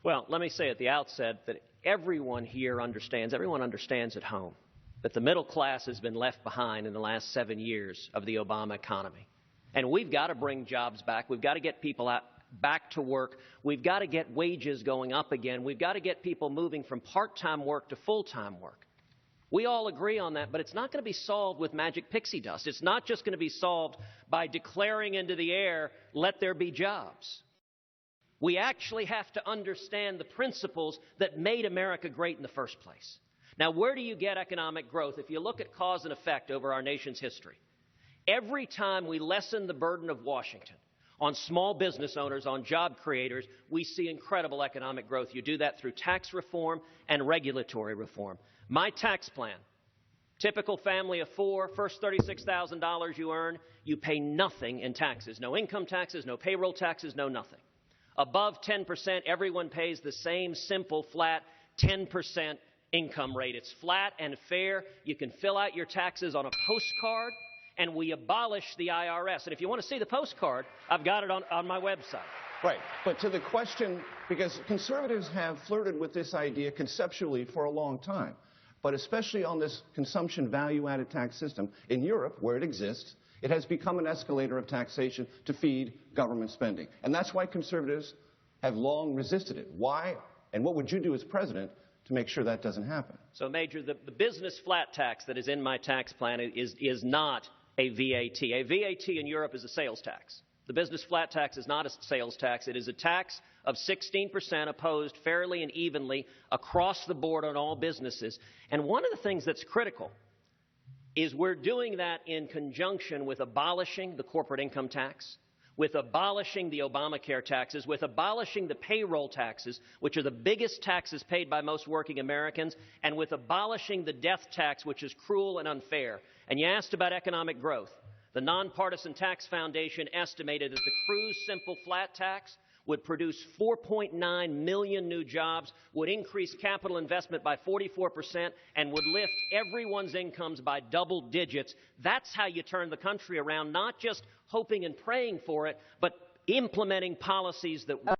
Well, let me say at the outset that everyone understands at home, that the middle class has been left behind in the last 7 years of the Obama economy. And we've got to bring jobs back. We've got to get people back to work. We've got to get wages going up again. We've got to get people moving from part-time work to full-time work. We all agree on that, but it's not going to be solved with magic pixie dust. It's not just going to be solved by declaring into the air, let there be jobs. We actually have to understand the principles that made America great in the first place. Now, where do you get economic growth? If you look at cause and effect over our nation's history, every time we lessen the burden of Washington on small business owners, on job creators, we see incredible economic growth. You do that through tax reform and regulatory reform. My tax plan, typical family of four, first $36,000 you earn, you pay nothing in taxes. No income taxes, no payroll taxes, no nothing. Above 10%, everyone pays the same simple, flat 10% income rate. It's flat and fair. You can fill out your taxes on a postcard, and we abolish the IRS. And if you want to see the postcard, I've got it on my website. Right. But to the question, because conservatives have flirted with this idea conceptually for a long time, but especially on this consumption value-added tax system, in Europe, where it exists, it has become an escalator of taxation to feed government spending. And that's why conservatives have long resisted it. Why? And what would you do as president to make sure that doesn't happen? So, Major, the business flat tax that is in my tax plan is not a VAT. A VAT in Europe is a sales tax. The business flat tax is not a sales tax. It is a tax of 16% opposed fairly and evenly across the board on all businesses. And one of the things that's critical is we're doing that in conjunction with abolishing the corporate income tax, with abolishing the Obamacare taxes, with abolishing the payroll taxes, which are the biggest taxes paid by most working Americans, and with abolishing the death tax, which is cruel and unfair. And you asked about economic growth. The Nonpartisan Tax Foundation estimated that the Cruz Simple Flat Tax would produce 4.9 million new jobs, would increase capital investment by 44%, and would lift everyone's incomes by double digits. That's how you turn the country around, not just hoping and praying for it, but implementing policies that work.